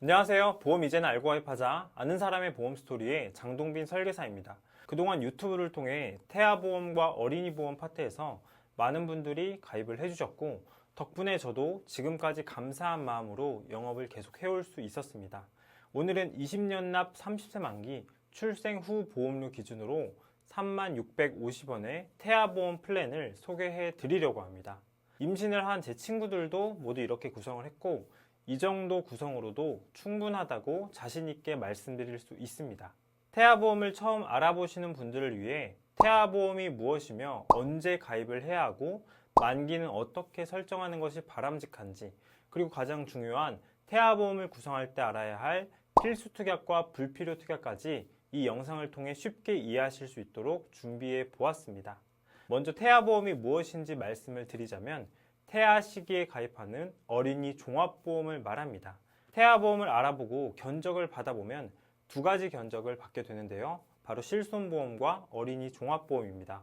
안녕하세요. 보험 이제는 알고 가입하자 아는 사람의 보험 스토리의 장동빈 설계사입니다. 그동안 유튜브를 통해 태아보험과 어린이보험 파트에서 많은 분들이 가입을 해주셨고 덕분에 저도 지금까지 감사한 마음으로 영업을 계속 해올 수 있었습니다. 오늘은 20년 납 30세 만기 출생 후 보험료 기준으로 3650원의 태아보험 플랜을 소개해 드리려고 합니다. 임신을 한 제 친구들도 모두 이렇게 구성을 했고 이 정도 구성으로도 충분하다고 자신있게 말씀드릴 수 있습니다. 태아보험을 처음 알아보시는 분들을 위해 태아보험이 무엇이며 언제 가입을 해야 하고 만기는 어떻게 설정하는 것이 바람직한지, 그리고 가장 중요한 태아보험을 구성할 때 알아야 할 필수 특약과 불필요 특약까지 이 영상을 통해 쉽게 이해하실 수 있도록 준비해 보았습니다. 먼저 태아보험이 무엇인지 말씀을 드리자면 태아 시기에 가입하는 어린이 종합보험을 말합니다. 태아보험을 알아보고 견적을 받아보면 두 가지 견적을 받게 되는데요. 바로 실손보험과 어린이 종합보험입니다.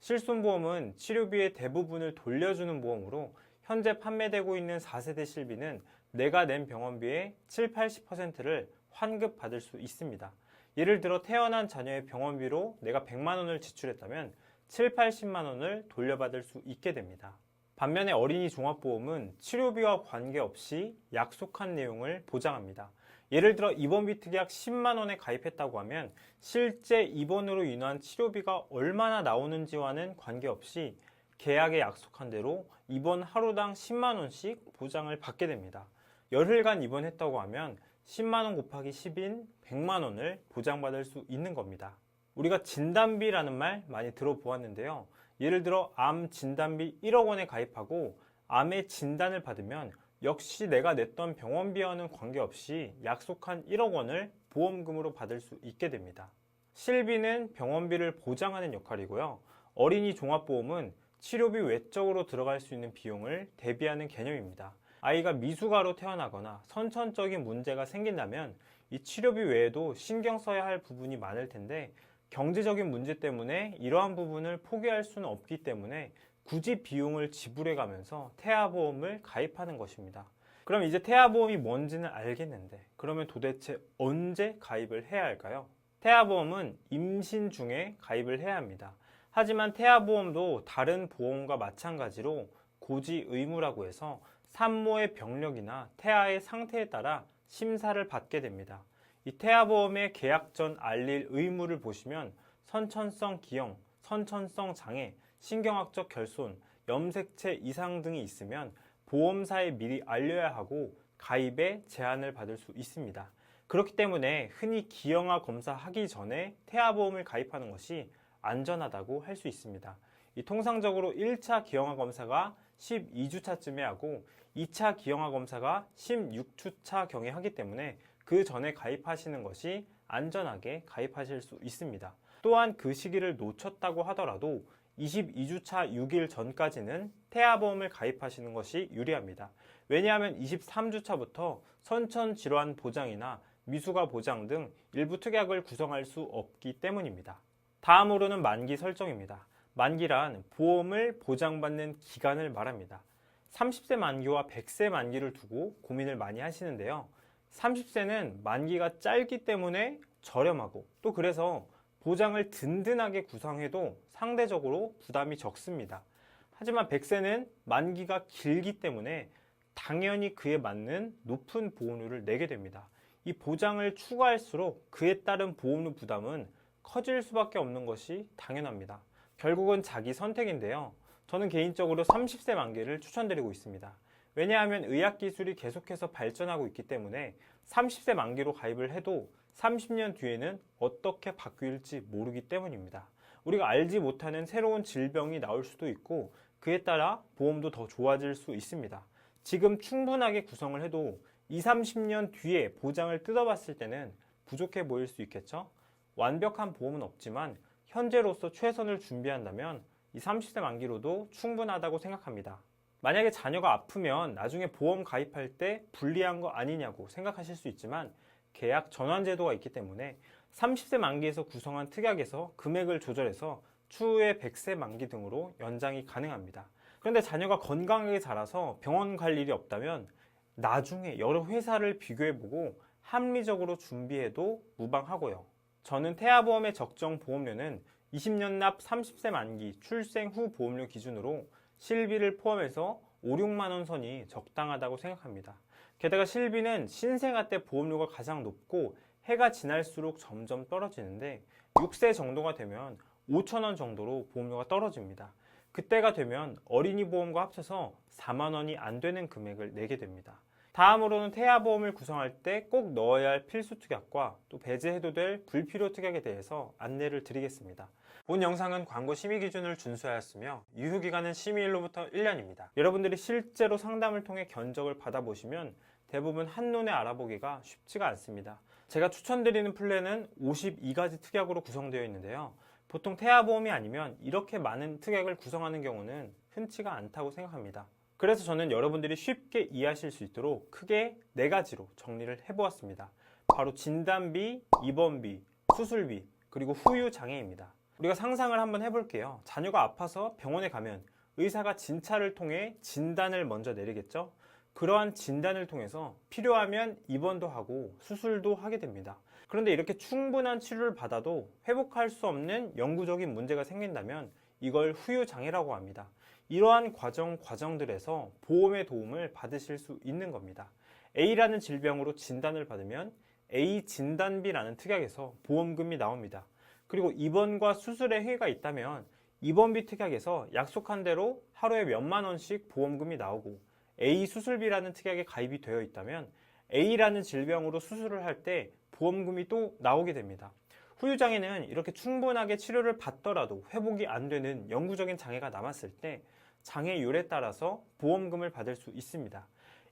실손보험은 치료비의 대부분을 돌려주는 보험으로 현재 판매되고 있는 4세대 실비는 내가 낸 병원비의 7, 80%를 환급받을 수 있습니다. 예를 들어 태어난 자녀의 병원비로 내가 100만 원을 지출했다면 7, 80만 원을 돌려받을 수 있게 됩니다. 반면에 어린이 종합보험은 치료비와 관계없이 약속한 내용을 보장합니다. 예를 들어 입원비 특약 10만 원에 가입했다고 하면 실제 입원으로 인한 치료비가 얼마나 나오는지와는 관계없이 계약에 약속한 대로 입원 하루당 10만 원씩 보장을 받게 됩니다. 열흘간 입원했다고 하면 10만 원 곱하기 10인 100만 원을 보장받을 수 있는 겁니다. 우리가 진단비라는 말 많이 들어보았는데요. 예를 들어 암 진단비 1억 원에 가입하고 암의 진단을 받으면 역시 내가 냈던 병원비와는 관계없이 약속한 1억 원을 보험금으로 받을 수 있게 됩니다. 실비는 병원비를 보장하는 역할이고요. 어린이 종합보험은 치료비 외적으로 들어갈 수 있는 비용을 대비하는 개념입니다. 아이가 미숙아로 태어나거나 선천적인 문제가 생긴다면 이 치료비 외에도 신경 써야 할 부분이 많을 텐데 경제적인 문제 때문에 이러한 부분을 포기할 수는 없기 때문에 굳이 비용을 지불해 가면서 태아보험을 가입하는 것입니다. 그럼 이제 태아보험이 뭔지는 알겠는데 그러면 도대체 언제 가입을 해야 할까요? 태아보험은 임신 중에 가입을 해야 합니다. 하지만 태아보험도 다른 보험과 마찬가지로 고지 의무라고 해서 산모의 병력이나 태아의 상태에 따라 심사를 받게 됩니다. 이 태아보험의 계약 전 알릴 의무를 보시면 선천성 기형, 선천성 장애, 신경학적 결손, 염색체 이상 등이 있으면 보험사에 미리 알려야 하고 가입에 제한을 받을 수 있습니다. 그렇기 때문에 흔히 기형아 검사하기 전에 태아보험을 가입하는 것이 안전하다고 할 수 있습니다. 통상적으로 1차 기형아 검사가 12주차쯤에 하고 2차 기형아 검사가 16주차 경에 하기 때문에 그 전에 가입하시는 것이 안전하게 가입하실 수 있습니다. 또한 그 시기를 놓쳤다고 하더라도 22주차 6일 전까지는 태아보험을 가입하시는 것이 유리합니다. 왜냐하면 23주차부터 선천질환 보장이나 미숙아 보장 등 일부 특약을 구성할 수 없기 때문입니다. 다음으로는 만기 설정입니다. 만기란 보험을 보장받는 기간을 말합니다. 30세 만기와 100세 만기를 두고 고민을 많이 하시는데요. 30세는 만기가 짧기 때문에 저렴하고 또 그래서 보장을 든든하게 구성해도 상대적으로 부담이 적습니다. 하지만 100세는 만기가 길기 때문에 당연히 그에 맞는 높은 보험료를 내게 됩니다. 이 보장을 추가할수록 그에 따른 보험료 부담은 커질 수밖에 없는 것이 당연합니다. 결국은 자기 선택인데요. 저는 개인적으로 30세 만기를 추천드리고 있습니다. 왜냐하면 의학기술이 계속해서 발전하고 있기 때문에 30세 만기로 가입을 해도 30년 뒤에는 어떻게 바뀔지 모르기 때문입니다. 우리가 알지 못하는 새로운 질병이 나올 수도 있고 그에 따라 보험도 더 좋아질 수 있습니다. 지금 충분하게 구성을 해도 20, 30년 뒤에 보장을 뜯어봤을 때는 부족해 보일 수 있겠죠? 완벽한 보험은 없지만 현재로서 최선을 준비한다면 이 30세 만기로도 충분하다고 생각합니다. 만약에 자녀가 아프면 나중에 보험 가입할 때 불리한 거 아니냐고 생각하실 수 있지만 계약 전환 제도가 있기 때문에 30세 만기에서 구성한 특약에서 금액을 조절해서 추후에 100세 만기 등으로 연장이 가능합니다. 그런데 자녀가 건강하게 자라서 병원 갈 일이 없다면 나중에 여러 회사를 비교해보고 합리적으로 준비해도 무방하고요. 저는 태아보험의 적정 보험료는 20년 납 30세 만기 출생 후 보험료 기준으로 실비를 포함해서 5, 6만 원 선이 적당하다고 생각합니다. 게다가 실비는 신생아 때 보험료가 가장 높고 해가 지날수록 점점 떨어지는데 6세 정도가 되면 5천 원 정도로 보험료가 떨어집니다. 그때가 되면 어린이 보험과 합쳐서 4만 원이 안 되는 금액을 내게 됩니다. 다음으로는 태아보험을 구성할 때 꼭 넣어야 할 필수 특약과 또 배제해도 될 불필요 특약에 대해서 안내를 드리겠습니다. 본 영상은 광고 심의 기준을 준수하였으며 유효기간은 심의일로부터 1년입니다. 여러분들이 실제로 상담을 통해 견적을 받아보시면 대부분 한눈에 알아보기가 쉽지가 않습니다. 제가 추천드리는 플랜은 52가지 특약으로 구성되어 있는데요. 보통 태아보험이 아니면 이렇게 많은 특약을 구성하는 경우는 흔치가 않다고 생각합니다. 그래서 저는 여러분들이 쉽게 이해하실 수 있도록 크게 4가지로 정리를 해보았습니다. 바로 진단비, 입원비, 수술비, 그리고 후유장애입니다. 우리가 상상을 한번 해볼게요. 자녀가 아파서 병원에 가면 의사가 진찰을 통해 진단을 먼저 내리겠죠? 그러한 진단을 통해서 필요하면 입원도 하고 수술도 하게 됩니다. 그런데 이렇게 충분한 치료를 받아도 회복할 수 없는 영구적인 문제가 생긴다면 이걸 후유장애라고 합니다. 이러한 과정들에서 보험의 도움을 받으실 수 있는 겁니다. A라는 질병으로 진단을 받으면 A 진단비라는 특약에서 보험금이 나옵니다. 그리고 입원과 수술에 해가 있다면 입원비 특약에서 약속한 대로 하루에 몇만 원씩 보험금이 나오고 A 수술비라는 특약에 가입이 되어 있다면 A라는 질병으로 수술을 할 때 보험금이 또 나오게 됩니다. 후유장애는 이렇게 충분하게 치료를 받더라도 회복이 안 되는 영구적인 장애가 남았을 때 장애율에 따라서 보험금을 받을 수 있습니다.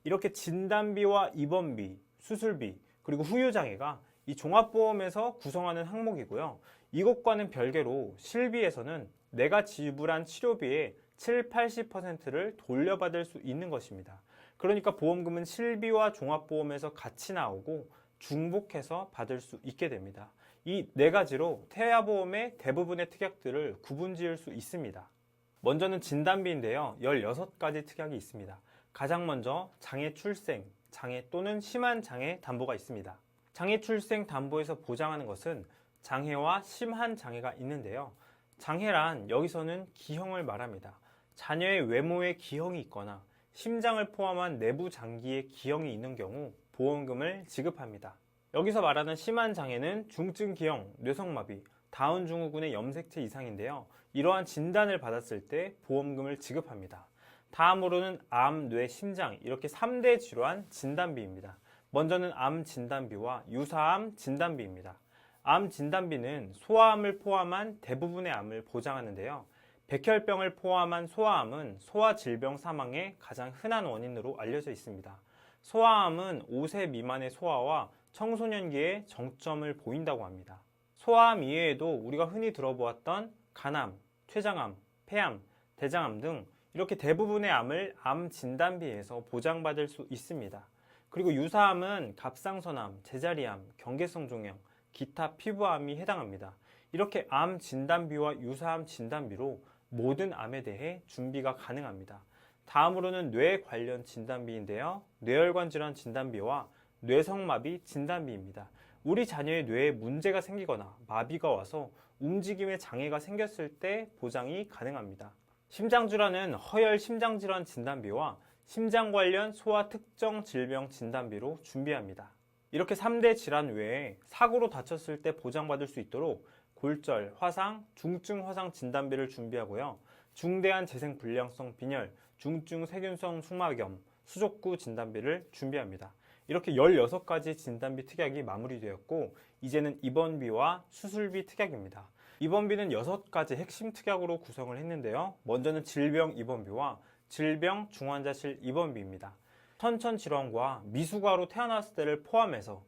이렇게 진단비와 입원비, 수술비, 그리고 후유장애가 이 종합보험에서 구성하는 항목이고요. 이것과는 별개로 실비에서는 내가 지불한 치료비의 7, 80%를 돌려받을 수 있는 것입니다. 그러니까 보험금은 실비와 종합보험에서 같이 나오고 중복해서 받을 수 있게 됩니다. 이 4가지로 태아보험의 대부분의 특약들을 구분지을 수 있습니다. 먼저는 진단비인데요. 16가지 특약이 있습니다. 가장 먼저 장애 출생, 장애 또는 심한 장애 담보가 있습니다. 장애 출생 담보에서 보장하는 것은 장애와 심한 장애가 있는데요. 장애란 여기서는 기형을 말합니다. 자녀의 외모에 기형이 있거나 심장을 포함한 내부 장기에 기형이 있는 경우 보험금을 지급합니다. 여기서 말하는 심한 장애는 중증 기형, 뇌성마비, 다운 증후군의 염색체 이상인데요. 이러한 진단을 받았을 때 보험금을 지급합니다. 다음으로는 암, 뇌, 심장 이렇게 3대 질환 진단비입니다. 먼저는 암 진단비와 유사암 진단비입니다. 암 진단비는 소아암을 포함한 대부분의 암을 보장하는데요. 백혈병을 포함한 소아암은 소아질병 사망의 가장 흔한 원인으로 알려져 있습니다. 소아암은 5세 미만의 소아와 청소년기에 정점을 보인다고 합니다. 소아암 이외에도 우리가 흔히 들어보았던 간암, 췌장암, 폐암, 대장암 등 이렇게 대부분의 암을 암 진단비에서 보장받을 수 있습니다. 그리고 유사암은 갑상선암, 제자리암, 경계성 종양, 기타 피부암이 해당합니다. 이렇게 암 진단비와 유사암 진단비로 모든 암에 대해 준비가 가능합니다. 다음으로는 뇌 관련 진단비인데요. 뇌혈관 질환 진단비와 뇌성마비 진단비입니다. 우리 자녀의 뇌에 문제가 생기거나 마비가 와서 움직임에 장애가 생겼을 때 보장이 가능합니다. 심장질환은 허혈 심장질환 진단비와 심장 관련 소아 특정 질병 진단비로 준비합니다. 이렇게 3대 질환 외에 사고로 다쳤을 때 보장받을 수 있도록 골절, 화상, 중증 화상 진단비를 준비하고요. 중대한 재생불량성 빈혈, 중증 세균성 승막염, 수족구 진단비를 준비합니다. 이렇게 16가지 진단비 특약이 마무리되었고 이제는 입원비와 수술비 특약입니다. 입원비는 6가지 핵심 특약으로 구성을 했는데요. 먼저는 질병 입원비와 질병 중환자실 입원비입니다. 선천질환과 미숙아로 태어났을 때를 포함해서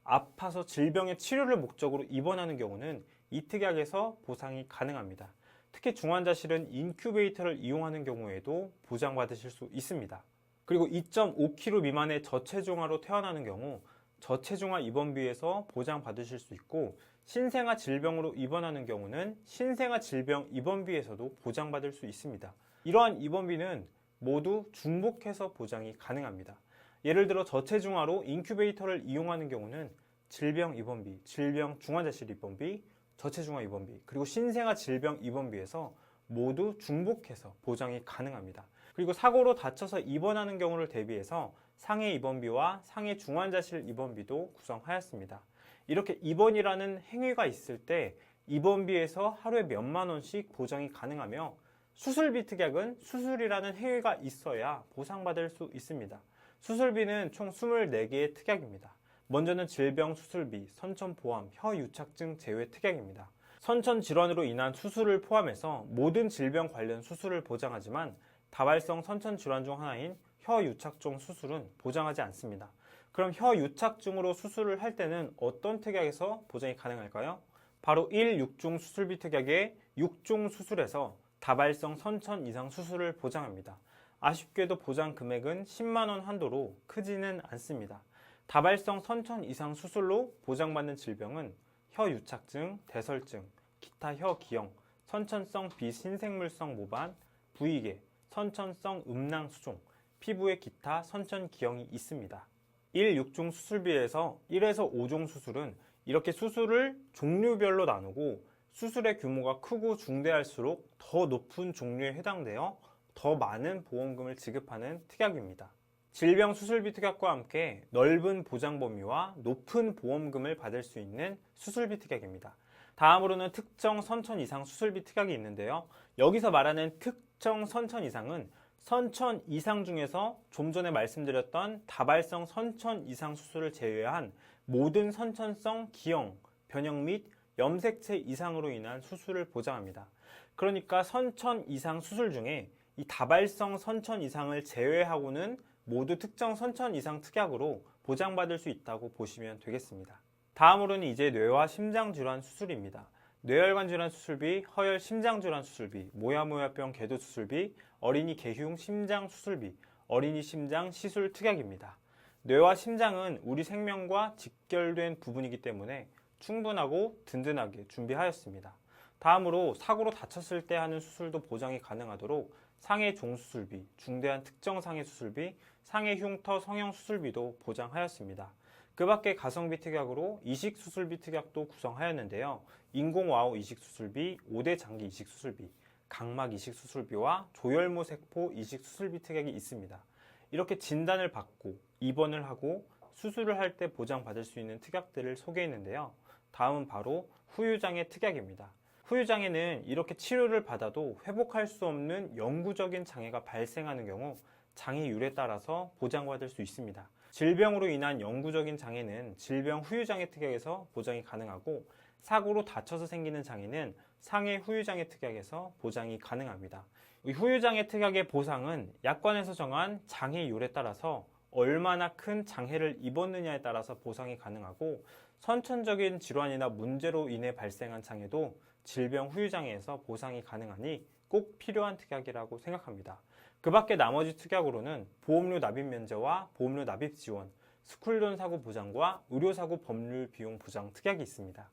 아파서 질병의 치료를 목적으로 입원하는 경우는 이 특약에서 보상이 가능합니다. 특히 중환자실은 인큐베이터를 이용하는 경우에도 보장받으실 수 있습니다. 그리고 2.5kg 미만의 저체중아로 태어나는 경우 저체중아 입원비에서 보장받으실 수 있고 신생아 질병으로 입원하는 경우는 신생아 질병 입원비에서도 보장받을 수 있습니다. 이러한 입원비는 모두 중복해서 보장이 가능합니다. 예를 들어 저체중아로 인큐베이터를 이용하는 경우는 질병 입원비, 질병 중환자실 입원비, 저체중아 입원비, 그리고 신생아 질병 입원비에서 모두 중복해서 보장이 가능합니다. 그리고 사고로 다쳐서 입원하는 경우를 대비해서 상해 입원비와 상해 중환자실 입원비도 구성하였습니다. 이렇게 입원이라는 행위가 있을 때 입원비에서 하루에 몇만 원씩 보장이 가능하며 수술비 특약은 수술이라는 행위가 있어야 보상받을 수 있습니다. 수술비는 총 24개의 특약입니다. 먼저는 질병 수술비, 선천보암, 혀유착증 제외 특약입니다. 선천 질환으로 인한 수술을 포함해서 모든 질병 관련 수술을 보장하지만 다발성 선천 질환 중 하나인 혀유착증 수술은 보장하지 않습니다. 그럼 혀유착증으로 수술을 할 때는 어떤 특약에서 보장이 가능할까요? 바로 1.6중 수술비 특약의 6중 수술에서 다발성 선천 이상 수술을 보장합니다. 아쉽게도 보장 금액은 10만 원 한도로 크지는 않습니다. 다발성 선천 이상 수술로 보장받는 질병은 혀유착증, 대설증, 기타 혀기형, 선천성 비신생물성 모반, 부위계, 선천성 음낭수종, 피부에 기타 선천기형이 있습니다. 1.6중 수술비에서 1에서 5종 수술은 이렇게 수술을 종류별로 나누고 수술의 규모가 크고 중대할수록 더 높은 종류에 해당되어 더 많은 보험금을 지급하는 특약입니다. 질병 수술비 특약과 함께 넓은 보장 범위와 높은 보험금을 받을 수 있는 수술비 특약입니다. 다음으로는 특정 선천 이상 수술비 특약이 있는데요. 여기서 말하는 특정 선천 이상은 선천 이상 중에서 좀 전에 말씀드렸던 다발성 선천 이상 수술을 제외한 모든 선천성 기형, 변형 및 염색체 이상으로 인한 수술을 보장합니다. 그러니까 선천 이상 수술 중에 이 다발성 선천 이상을 제외하고는 모두 특정 선천 이상 특약으로 보장받을 수 있다고 보시면 되겠습니다. 다음으로는 이제 뇌와 심장질환 수술입니다. 뇌혈관 질환 수술비, 허혈 심장질환 수술비, 모야모야병 개도 수술비, 어린이 개흉 심장 수술비, 어린이 심장 시술 특약입니다. 뇌와 심장은 우리 생명과 직결된 부분이기 때문에 충분하고 든든하게 준비하였습니다. 다음으로 사고로 다쳤을 때 하는 수술도 보장이 가능하도록 상해 종수술비, 중대한 특정 상해 수술비, 상해 흉터 성형 수술비도 보장하였습니다. 그 밖에 가성비 특약으로 이식 수술비 특약도 구성하였는데요. 인공와우 이식 수술비, 5대 장기 이식 수술비, 각막 이식 수술비와 조혈모 세포 이식 수술비 특약이 있습니다. 이렇게 진단을 받고 입원을 하고 수술을 할 때 보장받을 수 있는 특약들을 소개했는데요. 다음은 바로 후유장애 특약입니다. 후유장애는 이렇게 치료를 받아도 회복할 수 없는 영구적인 장애가 발생하는 경우 장애율에 따라서 보장받을 수 있습니다. 질병으로 인한 영구적인 장애는 질병 후유장애 특약에서 보장이 가능하고 사고로 다쳐서 생기는 장애는 상해 후유장애 특약에서 보장이 가능합니다. 이 후유장애 특약의 보상은 약관에서 정한 장애율에 따라서 얼마나 큰 장애를 입었느냐에 따라서 보상이 가능하고 선천적인 질환이나 문제로 인해 발생한 장애도 질병 후유장애에서 보상이 가능하니 꼭 필요한 특약이라고 생각합니다. 그 밖에 나머지 특약으로는 보험료 납입 면제와 보험료 납입 지원, 스쿨존 사고 보장과 의료사고 법률 비용 보장 특약이 있습니다.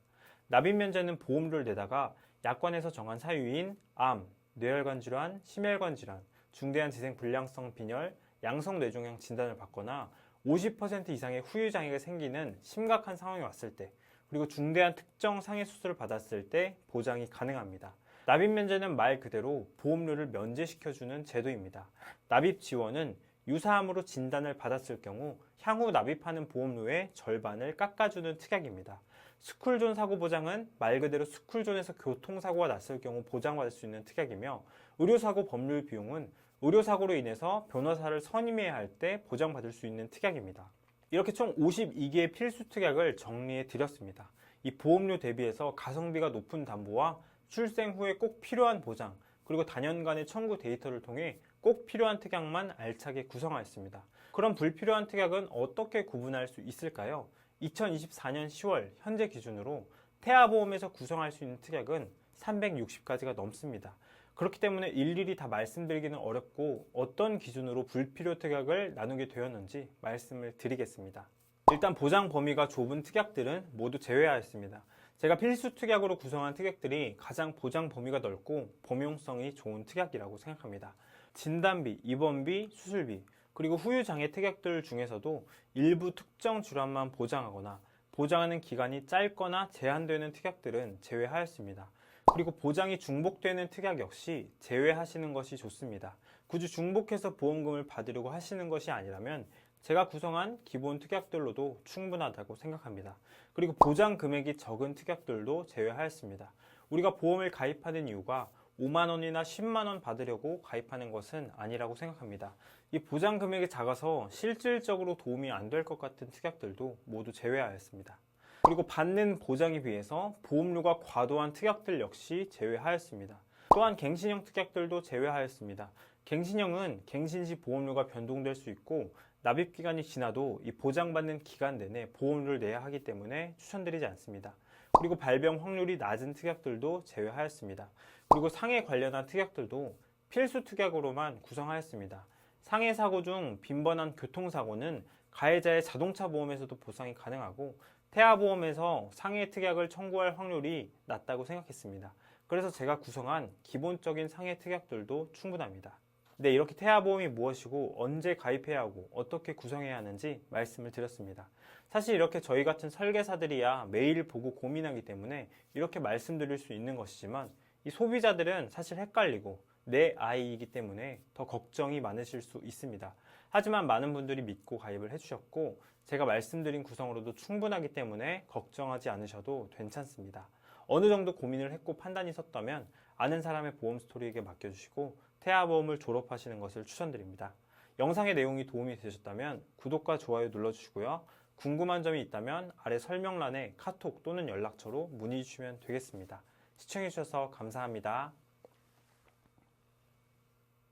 납입 면제는 보험료를 내다가 약관에서 정한 사유인 암, 뇌혈관 질환, 심혈관 질환, 중대한 재생 불량성 빈혈, 양성 뇌종양 진단을 받거나 50% 이상의 후유장애가 생기는 심각한 상황이 왔을 때 그리고 중대한 특정 상해 수술을 받았을 때 보장이 가능합니다. 납입 면제는 말 그대로 보험료를 면제시켜주는 제도입니다. 납입 지원은 유사암으로 진단을 받았을 경우 향후 납입하는 보험료의 절반을 깎아주는 특약입니다. 스쿨존 사고 보장은 말 그대로 스쿨존에서 교통사고가 났을 경우 보장받을 수 있는 특약이며 의료사고 법률 비용은 의료사고로 인해서 변호사를 선임해야 할 때 보장받을 수 있는 특약입니다. 이렇게 총 52개의 필수 특약을 정리해 드렸습니다. 이 보험료 대비해서 가성비가 높은 담보와 출생 후에 꼭 필요한 보장, 그리고 단연간의 청구 데이터를 통해 꼭 필요한 특약만 알차게 구성하였습니다. 그럼 불필요한 특약은 어떻게 구분할 수 있을까요? 2024년 10월 현재 기준으로 태아보험에서 구성할 수 있는 특약은 360가지가 넘습니다. 그렇기 때문에 일일이 다 말씀드리기는 어렵고 어떤 기준으로 불필요 특약을 나누게 되었는지 말씀을 드리겠습니다. 일단 보장 범위가 좁은 특약들은 모두 제외하였습니다. 제가 필수 특약으로 구성한 특약들이 가장 보장 범위가 넓고 범용성이 좋은 특약이라고 생각합니다. 진단비, 입원비, 수술비, 그리고 후유장애 특약들 중에서도 일부 특정 질환만 보장하거나 보장하는 기간이 짧거나 제한되는 특약들은 제외하였습니다. 그리고 보장이 중복되는 특약 역시 제외하시는 것이 좋습니다. 굳이 중복해서 보험금을 받으려고 하시는 것이 아니라면 제가 구성한 기본 특약들로도 충분하다고 생각합니다. 그리고 보장 금액이 적은 특약들도 제외하였습니다. 우리가 보험을 가입하는 이유가 5만 원이나 10만 원 받으려고 가입하는 것은 아니라고 생각합니다. 이 보장 금액이 작아서 실질적으로 도움이 안 될 것 같은 특약들도 모두 제외하였습니다. 그리고 받는 보장에 비해서 보험료가 과도한 특약들 역시 제외하였습니다. 또한 갱신형 특약들도 제외하였습니다. 갱신형은 갱신 시 보험료가 변동될 수 있고 납입 기간이 지나도 이 보장받는 기간 내내 보험료를 내야 하기 때문에 추천드리지 않습니다. 그리고 발병 확률이 낮은 특약들도 제외하였습니다. 그리고 상해 관련한 특약들도 필수 특약으로만 구성하였습니다. 상해 사고 중 빈번한 교통사고는 가해자의 자동차 보험에서도 보상이 가능하고 태아보험에서 상해 특약을 청구할 확률이 낮다고 생각했습니다. 그래서 제가 구성한 기본적인 상해 특약들도 충분합니다. 네, 이렇게 태아보험이 무엇이고 언제 가입해야 하고 어떻게 구성해야 하는지 말씀을 드렸습니다. 사실 이렇게 저희 같은 설계사들이야 매일 보고 고민하기 때문에 이렇게 말씀드릴 수 있는 것이지만 이 소비자들은 사실 헷갈리고 내 아이이기 때문에 더 걱정이 많으실 수 있습니다. 하지만 많은 분들이 믿고 가입을 해주셨고 제가 말씀드린 구성으로도 충분하기 때문에 걱정하지 않으셔도 괜찮습니다. 어느 정도 고민을 했고 판단이 섰다면 아는 사람의 보험 스토리에게 맡겨주시고 태아보험을 졸업하시는 것을 추천드립니다. 영상의 내용이 도움이 되셨다면 구독과 좋아요 눌러주시고요. 궁금한 점이 있다면 아래 설명란에 카톡 또는 연락처로 문의 주시면 되겠습니다. 시청해주셔서 감사합니다.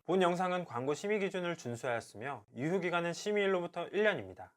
본 영상은 광고 심의 기준을 준수하였으며 유효기간은 심의일로부터 1년입니다.